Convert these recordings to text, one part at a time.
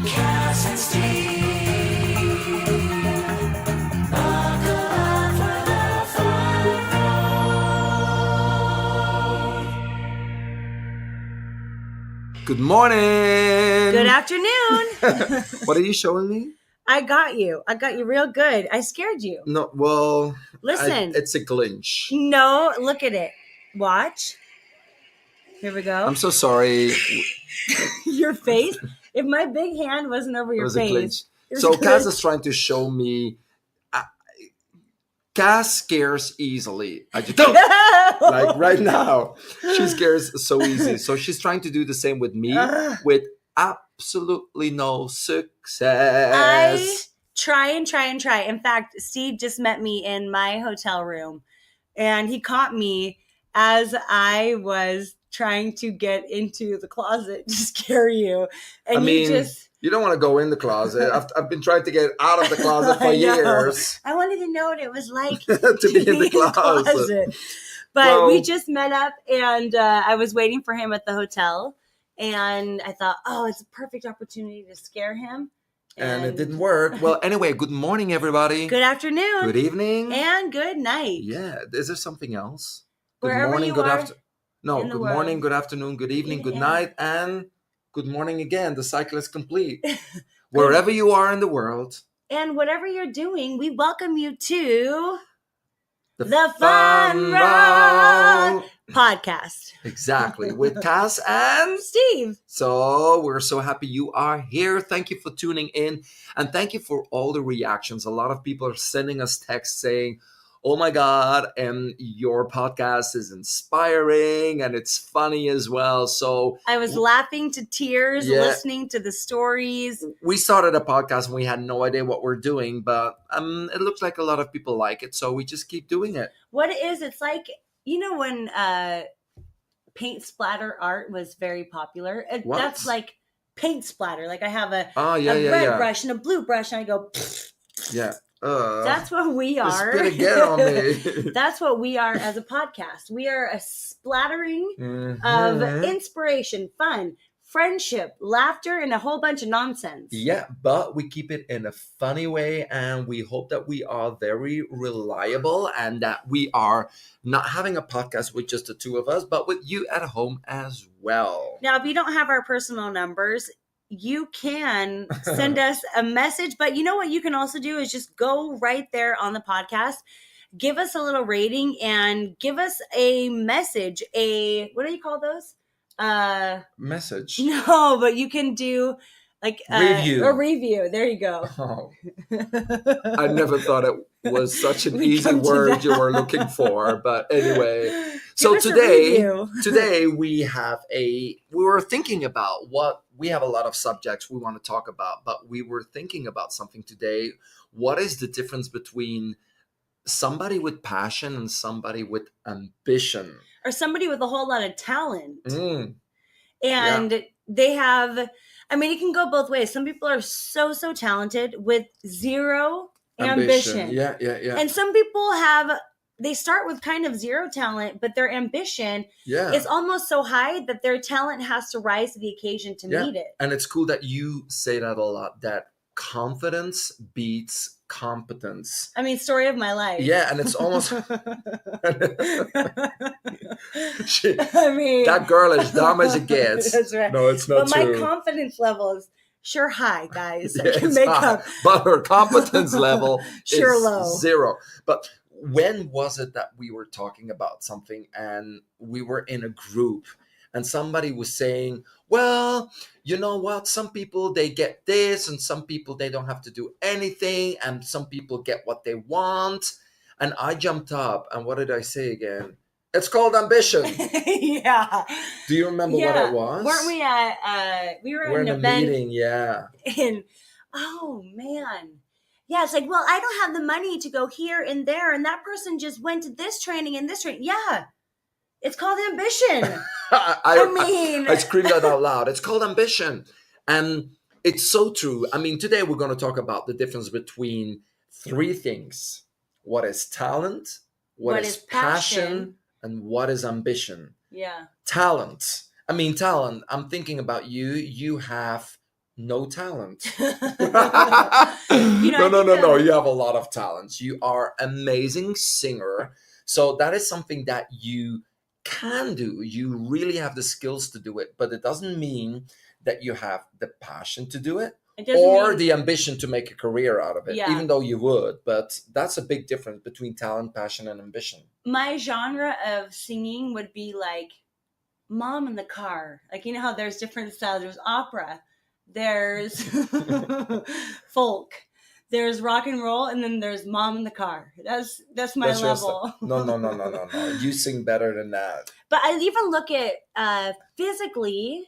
Cass and Steve. Buckle up for the fun ride. Good morning. Good afternoon. What are you showing me? I got you real good. I scared you. No, well, Listen. it's a glitch. No, look at it. Watch. Here we go. I'm so sorry. Your face. If my big hand wasn't over It your was a face. glitch. it was So a Cass glitch. is trying to show me. Cass scares easily. I just don't. Like right now, she scares so easy. So she's trying to do the same with me with absolutely no success. I try and try and try. In fact, Steve just met me in my hotel room and he caught me as I was trying to get into the closet to scare you. And I mean, you just... you don't want to go in the closet. I've been trying to get out of the closet for I know. years. I wanted to know what it was like to be in the closet. But we Well- just met up and I was waiting for him at the hotel. And I thought, oh, it's a perfect opportunity to scare him. And it didn't work. Well, anyway, good morning, everybody. Good afternoon. Good evening. And good night. Yeah. Is there something else? Good Wherever morning, you good are afternoon. No, in the good world. morning, good afternoon, good evening, good Yeah. night, and good morning again. The cycle is complete. Wherever you are in the world. And whatever you're doing, we welcome you to The the Fun Run Podcast. Exactly. With Cass and Steve. So we're so happy you are here. Thank you for tuning in. And thank you for all the reactions. A lot of people are sending us texts saying, oh my God, and your podcast is inspiring and it's funny as well. So I was laughing to tears Yeah. listening to the stories. we started a podcast and we had no idea what we're doing, but it looks like a lot of people like it. So we just keep doing it. What it is, it's like, you know, when paint splatter art was very popular. What? That's like paint splatter. Like I have a red brush and a blue brush and I go, Yeah. that's what we are. Spit again on me. That's what we are as a podcast. We are a splattering of Mhm. inspiration, fun, friendship, laughter, and a whole bunch of nonsense. Yeah, but we keep it in a funny way, and we hope that we are very reliable and that we are not having a podcast with just the two of us, but with you at home as well. Now, if you don't have our personal numbers, you can send us a message. But you know what you can also do is just go right there on the podcast, give us a little rating, and give us a message. What do you call those? Message. No, but you can do like Review. a review. There you go. Oh, I never thought it was such an We easy come to word you that. were looking for, but anyway. Give So us a today, review. today we were thinking about we have a lot of subjects we want to talk about, but we were thinking about something today. What is the difference between somebody with passion and somebody with ambition? Or somebody with a whole lot of talent. Mm, And they have, I mean, it can go both ways. Some people are so talented with zero ambition. Yeah. And some people they start with kind of zero talent, but their ambition Yeah. is almost so high that their talent has to rise to the occasion to Yeah. meet it. And it's cool that you say that a lot, that confidence beats competence. I mean, story of my life. Yeah, and it's almost I mean, that girl is dumb as it gets. That's right. No, it's not But my true. confidence level is sure high, guys. I Yeah, can it's make high, up. but her competence level Sure is low. zero. But when was it that we were talking about something and we were in a group and somebody was saying, well, you know what? Some people, they get this and some people, they don't have to do anything and some people get what they want. And I jumped up and what did I say again? It's called ambition. Yeah. Do you remember what it was? Weren't we at, we were We're at in an a event meeting, yeah. oh man. Yeah, it's like, well, I don't have the money to go here and there. And that person just went to this training and this training. Yeah. It's called ambition. I screamed that out loud. It's called ambition. And it's so true. I mean, today we're going to talk about the difference between three things. What is talent? What is passion? And what is ambition? Yeah. Talent. I mean, talent. I'm thinking about you. You have no talent. You know, I think No. You have a lot of talents. You are amazing singer. So that is something that you can do. You really have the skills to do it, but it doesn't mean that you have the passion to do it it doesn't or mean, the ambition to make a career out of it, Yeah. even though you would. But that's a big difference between talent, passion, and ambition. my genre of singing would be like mom in the car. Like, you know how there's different styles. There's opera, there's folk, there's rock and roll, and then there's mom in the car. That's my That's your level. No. You sing better than that. But I even look at physically,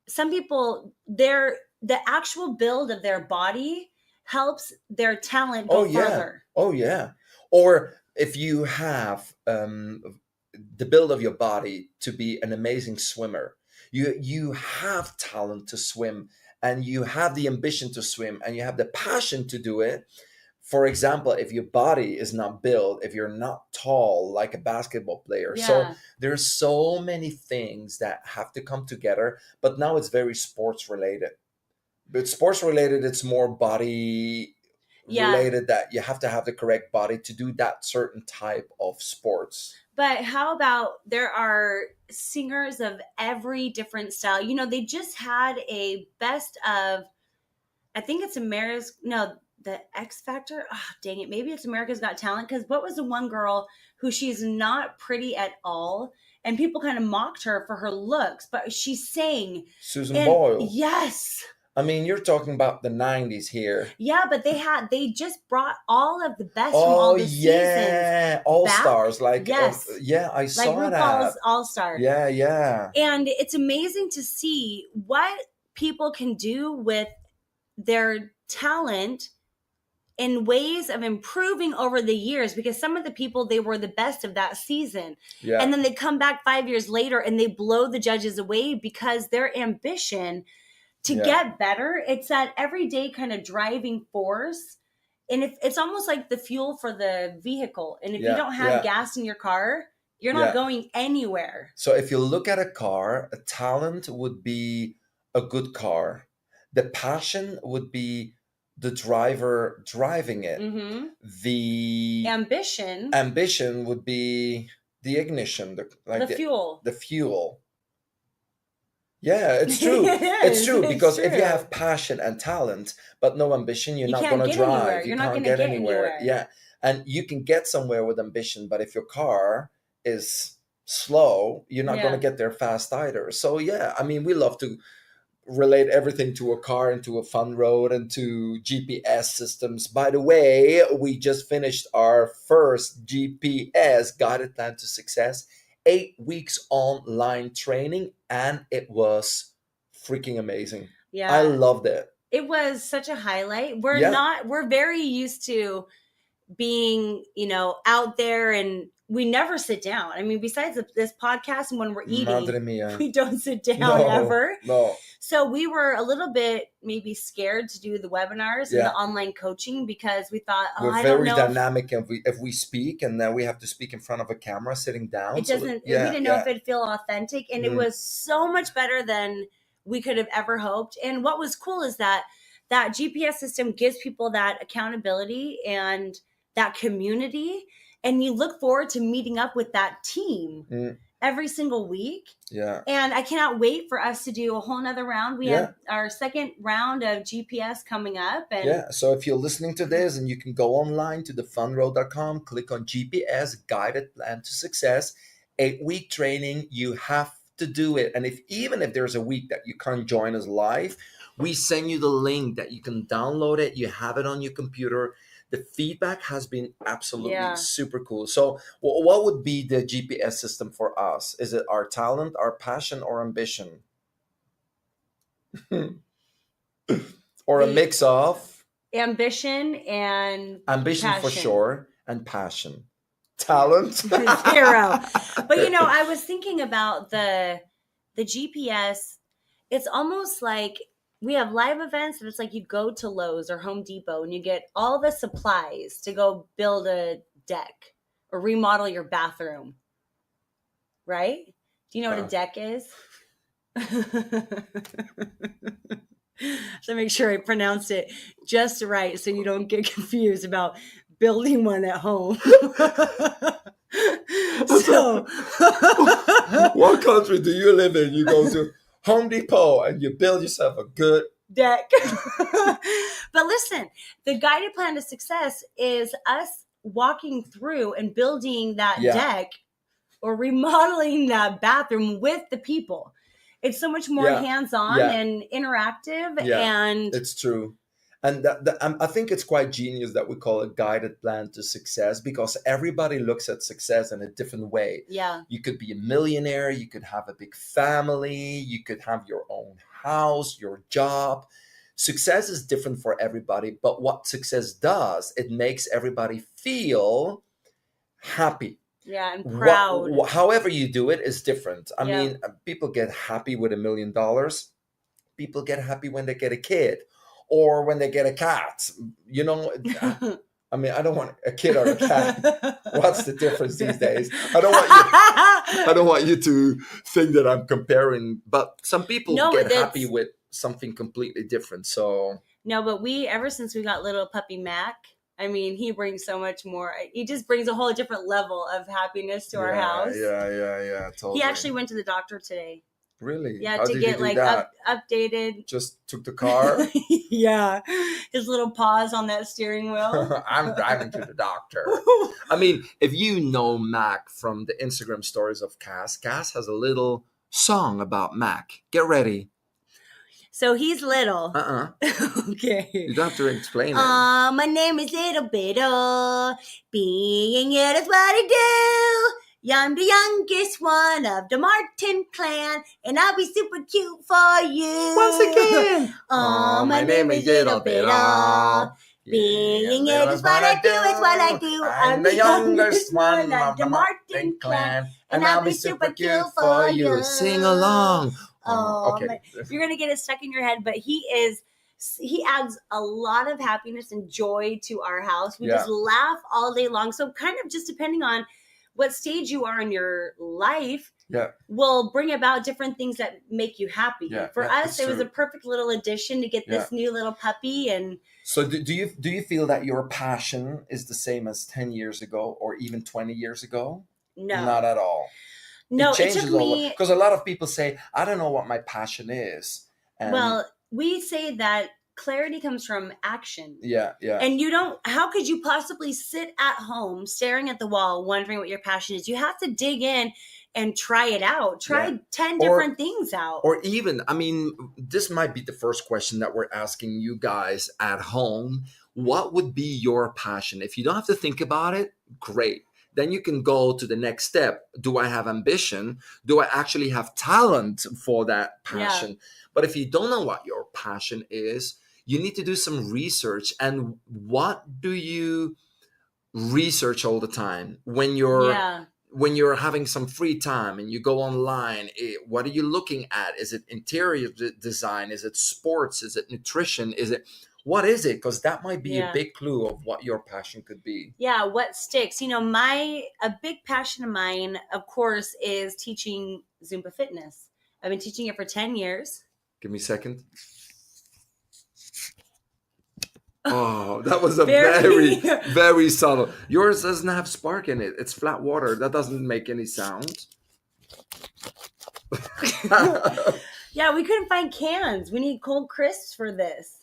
some people, the actual build of their body helps their talent go further. Oh yeah. Or if you have the build of your body to be an amazing swimmer, you have talent to swim, and you have the ambition to swim, and you have the passion to do it. For example, if your body is not built, if you're not tall like a basketball player. So Yeah. there's so many things that have to come together, but now it's very sports related. But sports related, it's more body Yeah. related, that you have to have the correct body to do that certain type of sports. But how about there are singers of every different style? You know, they just had a best of, I think it's the X Factor. Oh, dang it. Maybe it's America's Got Talent. Because what was the one girl who she's not pretty at all? And people kind of mocked her for her looks, but she sang. Susan And Boyle. yes. I mean, you're talking about the 90s here. Yeah, but they just brought all of the best from all the seasons. Yeah, all back. stars. Like, Yes. yeah, I Like saw RuPaul's that. All-Star. Yeah. And it's amazing to see what people can do with their talent in ways of improving over the years, because some of the people, they were the best of that season. Yeah. And then they come back 5 years later and they blow the judges away because their ambition to get better, it's that everyday kind of driving force. And if it's almost like the fuel for the vehicle. And if you don't have gas in your car, you're not going anywhere. So if you look at a car, a talent would be a good car. The passion would be the driver driving it. Mm-hmm. The ambition would be the ignition, the fuel. The fuel. Yeah, it's true. It's true, because if you have passion and talent but no ambition, you're not going to drive. Anywhere. You're not going to get anywhere. Yeah, and you can get somewhere with ambition, but if your car is slow, you're not going to get there fast either. So yeah, I mean, we love to relate everything to a car and to a fun road and to GPS systems. By the way, we just finished our first GPS guided plan to success, 8 weeks online training, and it was freaking amazing. Yeah, I loved it. It was such a highlight. We're very used to being, out there, and we never sit down. I mean, besides this podcast and when we're eating, we don't sit down ever. No. So we were a little bit maybe scared to do the webinars and the online coaching, because we thought, we're very dynamic, and if we speak and then we have to speak in front of a camera sitting down. It doesn't. We didn't know if it'd feel authentic, and it was so much better than we could have ever hoped. And what was cool is that GPS system gives people that accountability and that community, and you look forward to meeting up with that team every single week. Yeah. And I cannot wait for us to do a whole nother round. We have our second round of GPS coming up. And so if you're listening to this, and you can go online to thefunroad.com, click on GPS Guided Plan to Success, 8-week training. You have to do it. And even if there's a week that you can't join us live, we send you the link that you can download it. You have it on your computer. The feedback has been absolutely super cool. So what would be the GPS system for us? Is it our talent, our passion, or ambition? Or a mix of? Ambition and Ambition passion. For sure, and passion. Talent? 0. But, I was thinking about the GPS. It's almost like we have live events, and it's like you go to Lowe's or Home Depot and you get all the supplies to go build a deck or remodel your bathroom. Right? Do you know what a deck is? So make sure I pronounced it just right so you don't get confused about building one at home. So What country do you live in? You go to Home Depot and you build yourself a good deck. But listen, the guided plan to success is us walking through and building that Yeah. deck or remodeling that bathroom with the people. It's so much more Yeah. hands-on Yeah. and interactive. Yeah. And It's true. And I think it's quite genius that we call it guided plan to success, because everybody looks at success in a different way. yeah, You could be a millionaire, you could have a big family, you could have your own house, your job. Success is different for everybody, but what success does, it makes everybody feel happy. yeah, and proud. However you do it is different. I Yeah. mean, people get happy with $1 million. People get happy when they get a kid or when they get a cat. You know, I mean, I don't want a kid or a cat. What's the difference these days? I don't want you to think that I'm comparing, but some people No, get that's- happy with something completely different. So No, but ever since we got little puppy Mac, I mean, he brings so much more. He just brings a whole different level of happess to our house. Yeah, totally. He actually went to the doctor today. Really? Yeah, How to did get you do like that? updated. Just took the car. Yeah, his little paws on that steering wheel. I'm driving to the doctor. I mean, if you know Mac from the Instagram stories of Cass has a little song about Mac. Get ready. So he's little. Okay. You don't have to explain it. My name is Little Biddle. Being it is what I do. I'm the youngest one of the Martin clan, and I'll be super cute for you. Once again. My name is Little Biddle. Being it is what I do, it's what I do. I'm the youngest one of the Martin clan, and I'll be super cute for you. Sing along. Okay. You're gonna get it stuck in your head, but he adds a lot of happiness and joy to our house. We just laugh all day long. So kind of just depending on what stage you are in your life, will bring about different things that make you happy. For us, it was a perfect little addition to get this new little puppy. And so do you feel that your passion is the same as 10 years ago or even 20 years ago? No, not at all. No, it changes took me, because a lot of people say, I don't know what my passion is. And well, we say that clarity comes from action. Yeah. And how could you possibly sit at home staring at the wall wondering what your passion is? You have to dig in and try it out. Try 10 different things out. Or even, I mean, this might be the first question that we're asking you guys at home. What would be your passion? If you don't have to think about it, great. Then you can go to the next step. Do I have ambition? Do I actually have talent for that passion? But if you don't know what your passion is, you need to do some research. And what do you research all the time when you're having some free time and you go online? What are you looking at? Is it interior design? Is it sports? Is it nutrition? What is it? Because that might be a big clue of what your passion could be. Yeah, what sticks? A big passion of mine, of course, is teaching Zumba fitness. I've been teaching it for 10 years. Give me a second. Oh, that was a very, very subtle. Yours doesn't have spark in it. It's flat water. That doesn't make any sound. Yeah, we couldn't find cans. We need cold crisps for this.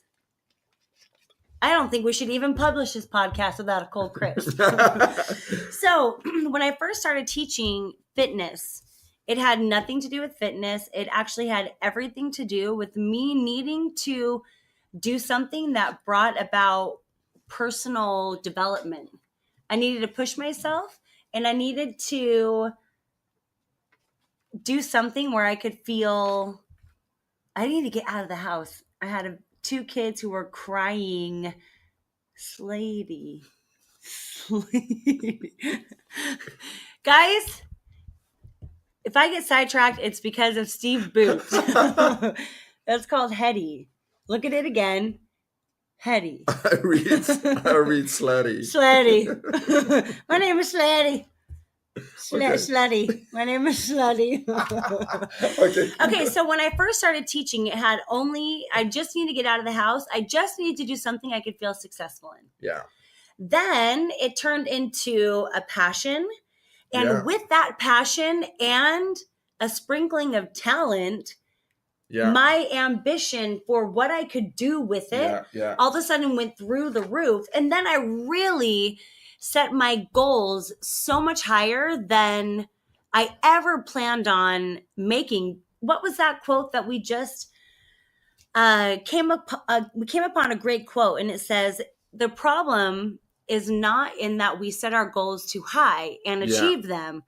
I don't think we should even publish this podcast without a cold crisp. So when I first started teaching fitness, it had nothing to do with fitness. It actually had everything to do with me needing to do something that brought about personal development. I needed to push myself, and I needed to do something where I could feel I need to get out of the house. I had 2 kids who were crying. Slady. Guys, if I get sidetracked, it's because of Steve Boot. That's called Hetty. Look at it again. Hetty. I read Sleddy. Sleddy. My name is Sleddy. Okay. Slutty. My name is Slutty. Okay. Okay, so when I first started teaching, I just need to get out of the house. I just need to do something I could feel successful in. Yeah. Then it turned into a passion. And Yeah. with that passion and a sprinkling of talent, Yeah. my ambition for what I could do with it Yeah. Yeah. all of a sudden went through the roof. And then I really set my goals so much higher than I ever planned on making. What was that quote that we just came upon a great quote, and it says, the problem is not in that we set our goals too high and Yeah. achieve them.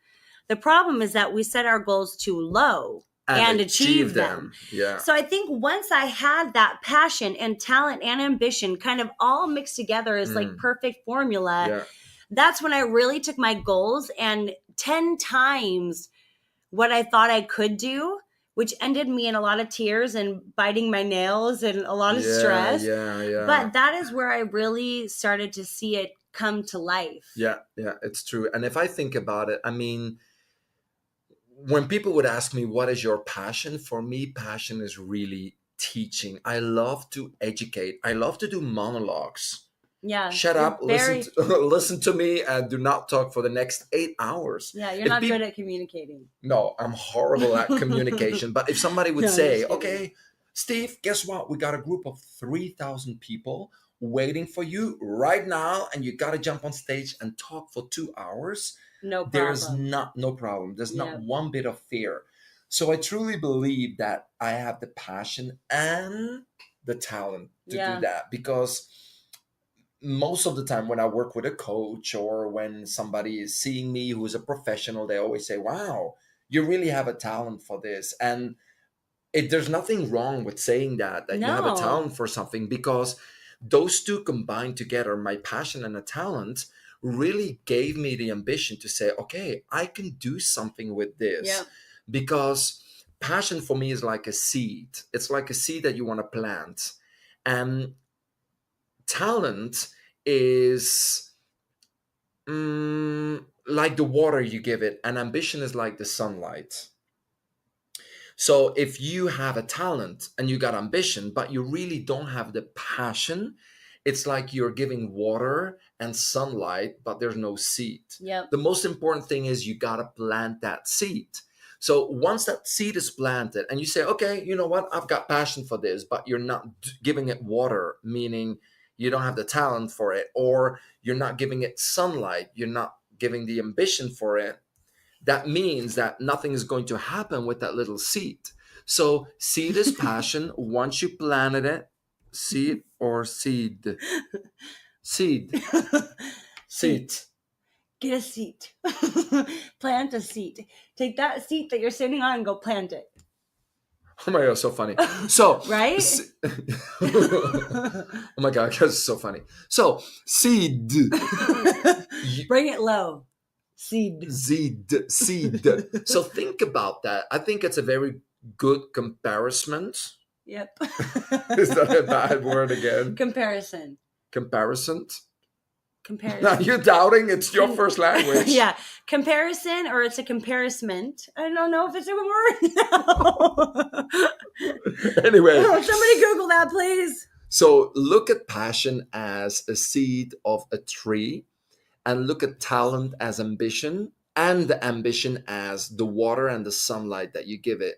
The problem is that we set our goals too low and achieve them. Yeah. So I think once I had that passion and talent and ambition kind of all mixed together as like perfect formula, Yeah. that's when I really took my goals and 10 times what I thought I could do, which ended me in a lot of tears and biting my nails and a lot of stress. Yeah. Yeah. But that is where I really started to see it come to life. Yeah. Yeah. It's true. And if I think about it, I mean, when people would ask me, what is your passion? For me, passion is really teaching. I love to educate. I love to do monologues. Yeah. Shut you're up, listen to me, and do not talk for the next 8 hours. Yeah, you're If not peop- good at communicating. No, I'm horrible at communication. But if somebody would No, say, just kidding. okay, Steve, guess what? We got a group of 3,000 people waiting for you right now, and you got to jump on stage and talk for 2 hours. No problem. There's no problem. There's not Yeah. one bit of fear. So I truly believe that I have the passion and the talent to Yeah. do that, because most of the time when I work with a coach or when somebody is seeing me who is a professional, they always say, wow, you really have a talent for this. And there's nothing wrong with saying that you have a No. talent for something, because those two combined together, my passion and a talent, really gave me the ambition to say, okay, I can do something with this. Yeah. Because passion for me is like a seed. It's like a seed that you want to plant. And talent is like the water you give it, and ambition is like the sunlight. So if you have a talent and you got ambition, but you really don't have the passion, it's like you're giving water and sunlight, but there's no seed. Yep. The most important thing is you got to plant that seed. So once that seed is planted and you say, okay, you know what, I've got passion for this, but you're not giving it water, meaning you don't have the talent for it, or you're not giving it sunlight, you're not giving the ambition for it, that means that nothing is going to happen with that little seed. So seed is passion. Once you planted it, seed or seed? Seed. Seed. Get a seat. Plant a seat. Take that seat that you're sitting on and go plant it. Oh my God, so funny. So, Right? Oh my God, that's so funny. So, seed. Bring it low. Seed. Seed. So think about that. I think it's a very good comparison. Yep. Is that a bad word again? Comparison. Comparison. Comparison. Now you're doubting it's your first language. Yeah. Comparison, or it's a comparison. I don't know if it's a word now. Anyway. Oh, somebody Google that, please. So look at passion as a seed of a tree, and look at talent as ambition, and the ambition as the water and the sunlight that you give it.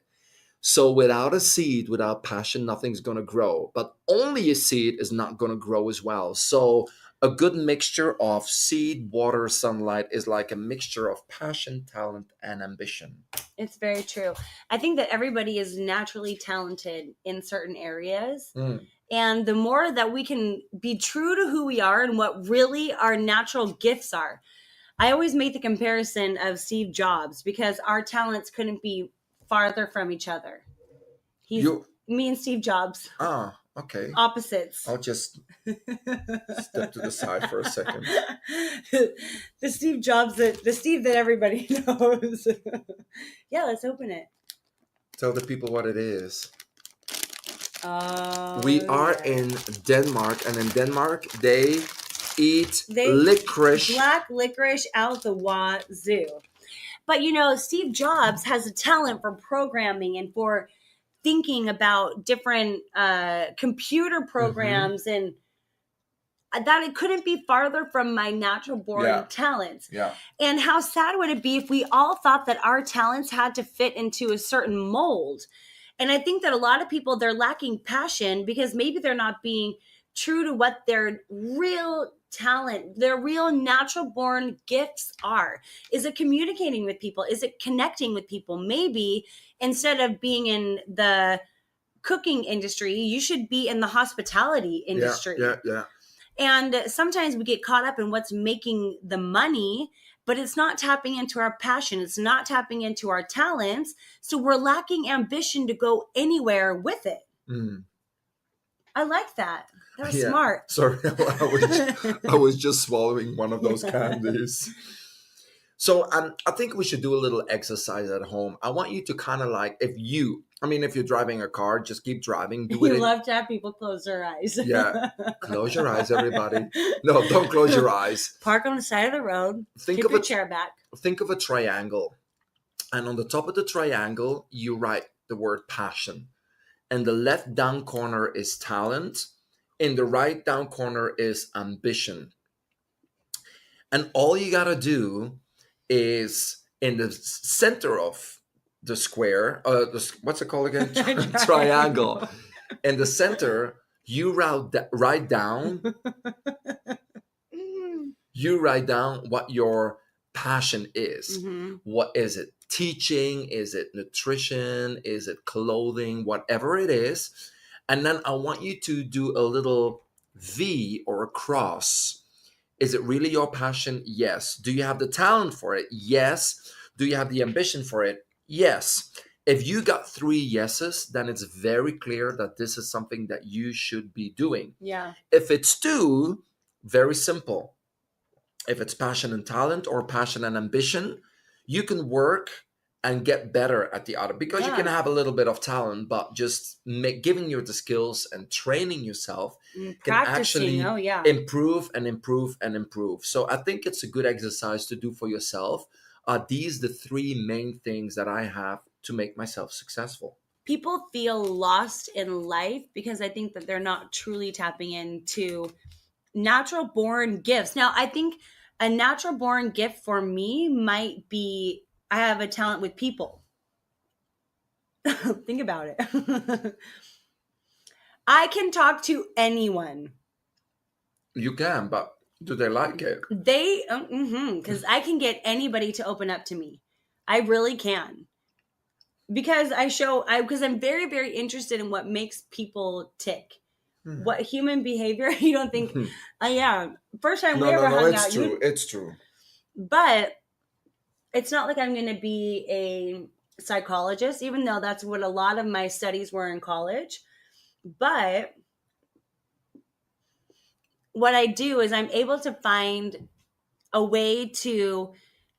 So without a seed, without passion, nothing's going to grow. But only a seed is not going to grow as well. So a good mixture of seed, water, sunlight is like a mixture of passion, talent, and ambition. It's very true. I think that everybody is naturally talented in certain areas. And the more that we can be true to who we are and what really our natural gifts are. I always make the comparison of Steve Jobs, because our talents couldn't be farther from each other. Me and Steve Jobs. Ah, okay. Opposites. I'll just step to the side for a second. The Steve Jobs, the Steve that everybody knows. Yeah, let's open it. Tell the people what it is. Oh, We are yeah. in Denmark, and in Denmark they eat licorice. Black licorice out the wazoo. But, Steve Jobs has a talent for programming and for thinking about different computer programs, and that it couldn't be farther from my natural born talents. Yeah. And how sad would it be if we all thought that our talents had to fit into a certain mold? And I think that a lot of people, they're lacking passion because maybe they're not being true to what their real talent, their real natural born gifts are. Is it communicating with people? Is it connecting with people? Maybe instead of being in the cooking industry, you should be in the hospitality industry. Yeah. And sometimes we get caught up in what's making the money, but it's not tapping into our passion. It's not tapping into our talents. So we're lacking ambition to go anywhere with it. I like that. That was smart. Sorry, I was just swallowing one of those candies. So I think we should do a little exercise at home. I want you to kind of like, if you're driving a car, just keep driving. You love to have people close their eyes. Yeah. Close your eyes, everybody. No, don't close your eyes. Park on the side of the road. Keep your chair back. Think of a triangle. And on the top of the triangle, you write the word passion. And the left down corner is talent. In the right down corner is ambition. And all you got to do is in the center of the square, what's it called again? Triangle. In the center, you write down what your passion is. What is it? Teaching? Is it nutrition? Is it clothing? Whatever it is. And then I want you to do a little V or a cross. Is it really your passion? Yes. Do you have the talent for it? Yes. Do you have the ambition for it? Yes. If you got 3 yeses, then it's very clear that this is something that you should be doing. Yeah. If it's 2, very simple. If it's passion and talent or passion and ambition, you can work and get better at the other, because you can have a little bit of talent, but just giving you the skills and training yourself can actually improve and improve and improve. So I think it's a good exercise to do for yourself. Are these the 3 main things that I have to make myself successful? People feel lost in life because I think that they're not truly tapping into natural born gifts. Now, I think a natural born gift for me might be, I have a talent with people. Think about it. I can talk to anyone. You can, but do they like it? Because I can get anybody to open up to me. I really can. Because I'm very, very interested in what makes people tick. What human behavior, you don't think, first time we ever hung out. It's true. But it's not like I'm going to be a psychologist, even though that's what a lot of my studies were in college. But what I do is I'm able to find a way to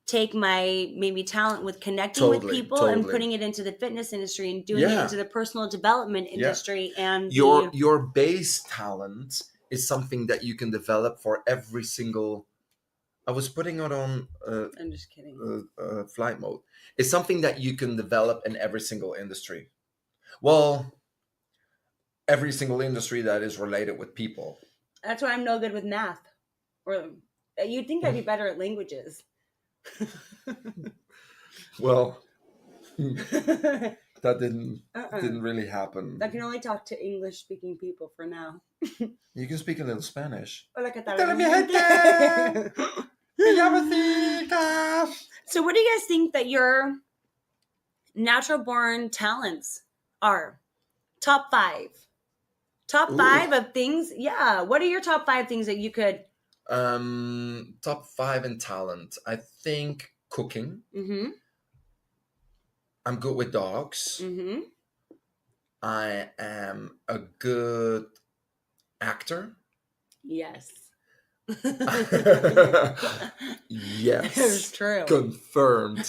take my maybe talent with connecting with people and putting it into the fitness industry and doing it into the personal development industry. And your base talent is something that you can develop for every single. I was putting it on. I'm just kidding. Flight mode. It's something that you can develop in every single industry. Well, every single industry that is related with people. That's why I'm no good with math. Or you'd think I'd be better at languages. Well, that didn't really happen. I can only talk to English speaking people for now. You can speak a little Spanish. Hola, ¿qué tal? So what do you guys think that your natural born talents are? Top 5. Top 5 of things. Yeah. What are your top 5 things that you could? Top 5 in talent. I think cooking. Mm-hmm. I'm good with dogs. Mm-hmm. I am a good actor. Yes. Yes. It's true. Confirmed.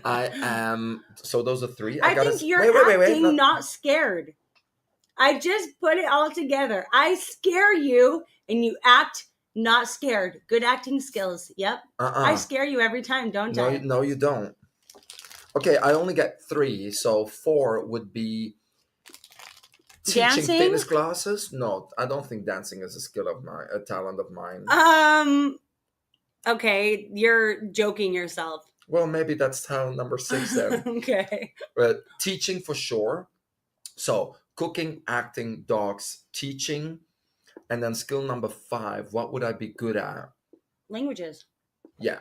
I am. So those are 3. I think you're acting not scared. I just put it all together. I scare you and you act not scared. Good acting skills. Yep. I scare you every time, don't I? No, you don't. Okay, I only get 3, so 4 would be teaching Dancing? fitness classes. No, I don't think dancing is a skill of mine, a talent of mine. Okay, you're joking yourself. Well, maybe that's talent number 6 then. Okay. But teaching for sure. So cooking, acting, dogs, teaching, and then skill number 5. What would I be good at? Languages. Yeah.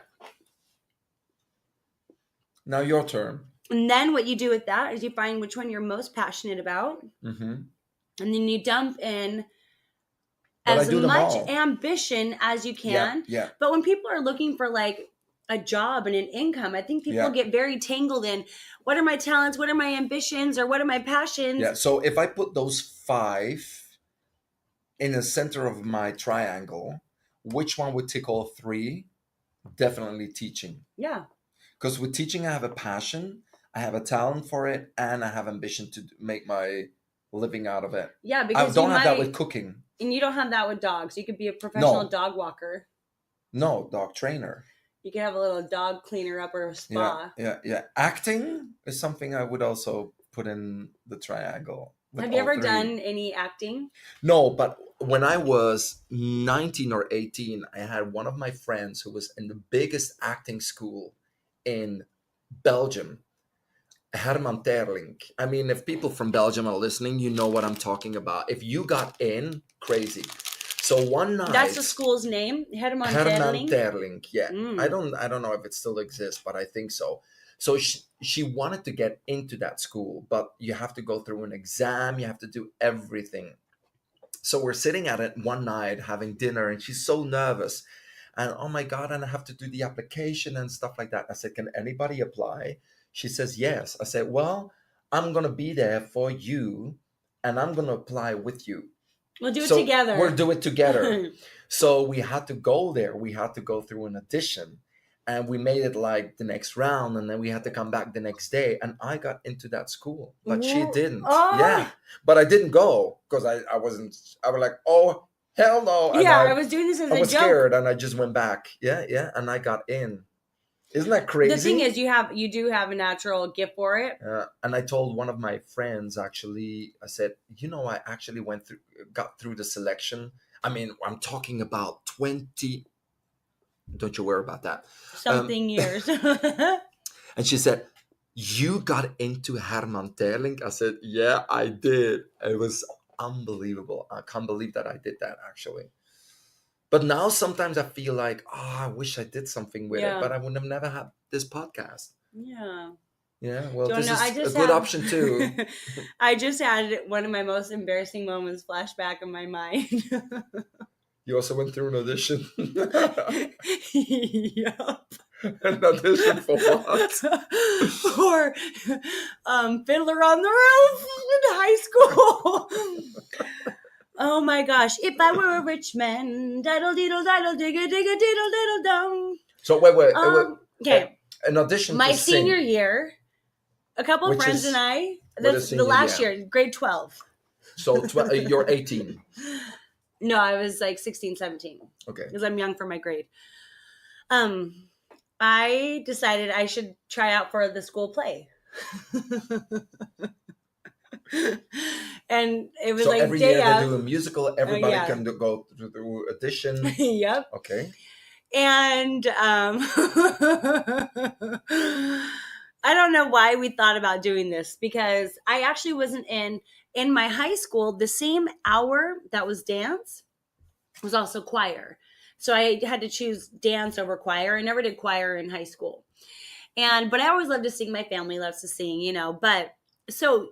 Now your turn. And then what you do with that is you find which one you're most passionate about, Mm-hmm. and then you dump in But I as do them much all. ambition as you can. Yeah. But when people are looking for like a job and an income, I think people get very tangled in what are my talents, what are my ambitions, or what are my passions. Yeah. So if I put those 5 in the center of my triangle, which one would tick all 3? Definitely teaching. Yeah. Because with teaching, I have a passion, I have a talent for it, and I have ambition to make my living out of it. Yeah, I because don't have that with cooking. And you don't have that with dogs. You could be a professional No. dog walker. No, dog trainer. You could have a little dog cleaner up or a spa. Yeah. Acting is something I would also put in the triangle. with Have you all ever 3. done any acting? No, but when I was 19 or 18, I had one of my friends who was in the biggest acting school in Belgium, Herman Terling. I mean, if people from Belgium are listening, you know what I'm talking about. If you got in, crazy. So one night, That's the school's name, Herman Herman Terling. Terling. Yeah, Mm. I don't know if it still exists, but I think so. So she wanted to get into that school, but you have to go through an exam. You have to do everything. So we're sitting at it one night having dinner, and she's so nervous. And oh my God, and I have to do the application and stuff like that. I said, can anybody apply? She says, yes. I said, well, I'm going to be there for you, and I'm going to apply with you. We'll do it So together. We'll do it together. So we had to go there. We had to go through an audition. And we made it like the next round, and then we had to come back the next day. And I got into that school, but she didn't. Oh. Yeah, but I didn't go because I wasn't. I was like, oh hell no! And Yeah, I was doing this as I a was joke. scared, and I just went back. Yeah, and I got in. Isn't that crazy? The thing is, you do have a natural gift for it. And I told one of my friends, actually, I said, I actually got through the selection. I mean, I'm talking about 20. Don't you worry about that. Something years. And she said, you got into Herman Terling? I said, yeah, I did. It was unbelievable. I can't believe that I did that, actually. But now sometimes I feel like, I wish I did something with it, but I would have never had this podcast. Yeah. Yeah, well, Don't this know, is a good option too. I just had one of my most embarrassing moments flash back in my mind. You also went through an audition. Yup. An audition for what? For Fiddler on the Roof in high school. Oh my gosh. If I were a rich man, diddle diddle diddle digga digga diddle diddle dum. So wait. Okay. An audition My to sing. senior year, a couple of Which friends is- and I, what is the senior last year? year, grade 12. So you're 18. No, I was like 16, 17. Okay. Because I'm young for my grade. I decided I should try out for the school play. And it was So like every day year of. they do a musical. Everybody yeah. can go through audition. Yep. Okay. And I don't know why we thought about doing this, because I actually wasn't in my high school. The same hour that was dance was also choir. So I had to choose dance over choir. I never did choir in high school. But I always loved to sing. My family loves to sing, But so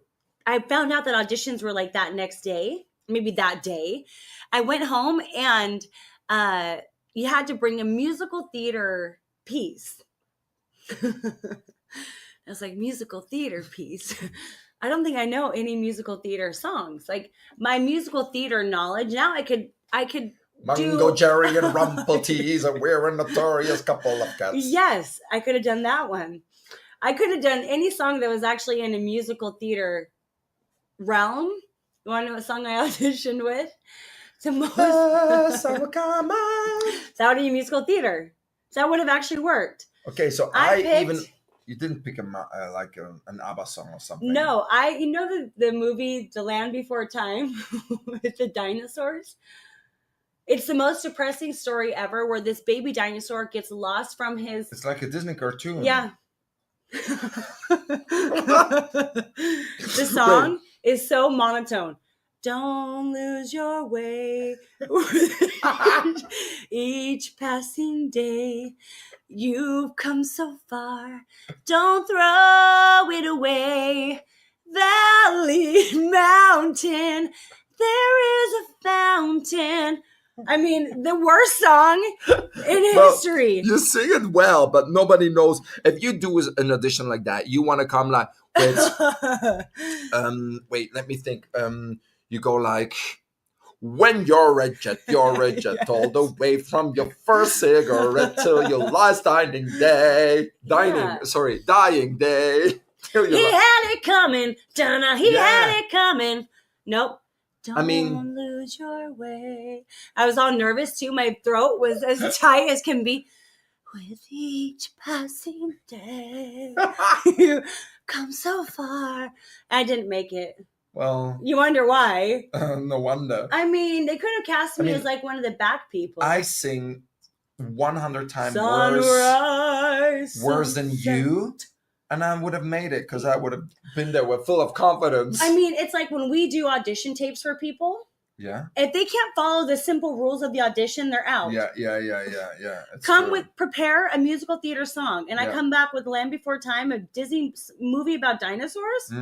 I found out that auditions were like that next day, maybe that day. I went home and you had to bring a musical theater piece. I was like, musical theater piece. I don't think I know any musical theater songs. Like my musical theater knowledge, now I could Mungo Jerry and Rumpeltees, and we're a notorious couple of cats. Yes, I could have done that one. I could have done any song that was actually in a musical theater realm. You want to know what song I auditioned with? The most. Summer come on. That would be musical theater. So that would have actually worked. Okay, so I I picked- even. You didn't pick like an ABBA song or something. No, you know the movie The Land Before Time with the dinosaurs? It's the most depressing story ever where this baby dinosaur gets lost from his... It's like a Disney cartoon. Yeah. The song is so monotone. Don't lose your way. Each passing day, you've come so far. Don't throw it away. Valley, mountain, there is a fountain. I mean, the worst song in history. You sing it well, but nobody knows. If you do an audition like that, you want to come like with, wait, let me think. You go like, when you're a jet all the way from your first cigarette till your last dying day. Dying day. He had it coming. He had it coming. Nope. Don't lose your way. I was all nervous too. My throat was as tight as can be. With each passing day, you come so far. I didn't make it. Well, you wonder why? No wonder. I mean, they could have cast me as like one of the back people. I sing 100 times worse than you. And I would have made it because I would have been there with full of confidence. I mean, it's like when we do audition tapes for people. Yeah. If they can't follow the simple rules of the audition, they're out. Yeah. Prepare a musical theater song. And I come back with Land Before Time, a Disney movie about dinosaurs.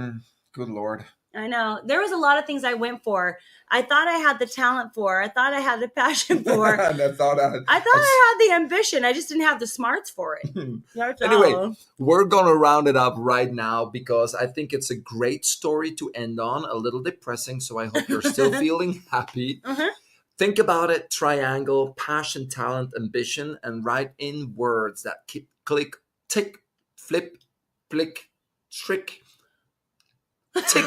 Good Lord. I know. There was a lot of things I went for. I thought I had the talent for. I thought I had the passion for. And I thought I had the ambition. I just didn't have the smarts for it. Anyway, we're going to round it up right now because I think it's a great story to end on. A little depressing, so I hope you're still feeling happy. Think about it. Triangle, passion, talent, ambition, and write in words that click, tick, flip, flick, trick, tick.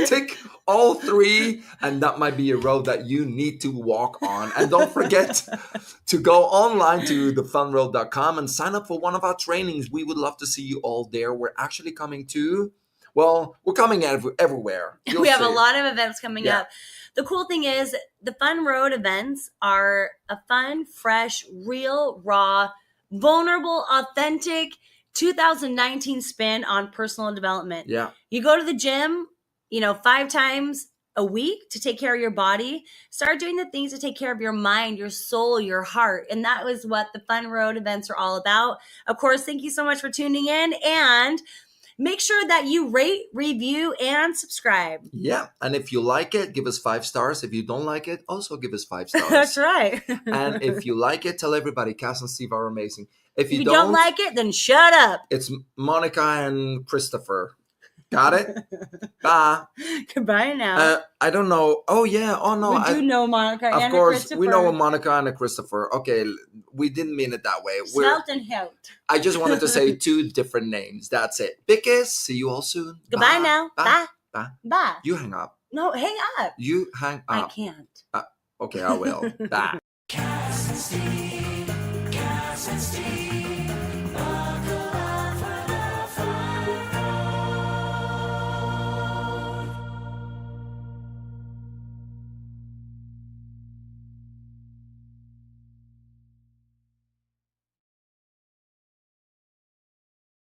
Tick all three, and that might be a road that you need to walk on. And don't forget to go online to thefunroad.com and sign up for one of our trainings. We would love to see you all there. We're actually coming we're coming everywhere. We have a lot of events coming up. The cool thing is the Fun Road events are a fun, fresh, real, raw, vulnerable, authentic 2019 spin on personal development. Yeah. You go to the gym, 5 times a week to take care of your body. Start doing the things to take care of your mind, your soul, your heart. And that was what the Fun Road events are all about. Of course, thank you so much for tuning in. And make sure that you rate, review, and subscribe. Yeah. And if you like it, give us 5 stars. If you don't like it, also give us 5 stars. That's right. And if you like it, tell everybody. Cass and Steve are amazing. If you don't like it, then shut up. It's Monica and Christopher. Got it? Bye. Goodbye now. I don't know. Oh, yeah. Oh, no. We do know Monica and Christopher. Of course, we know a Monica and a Christopher. Okay, we didn't mean it that way. Smelt and Helt. I just wanted to say 2 different names. That's it. Big kiss. See you all soon. Goodbye now. Bye. Bye. Bye. You hang up. No, hang up. You hang up. I can't. Okay, I will. Bye. Cass and Steve.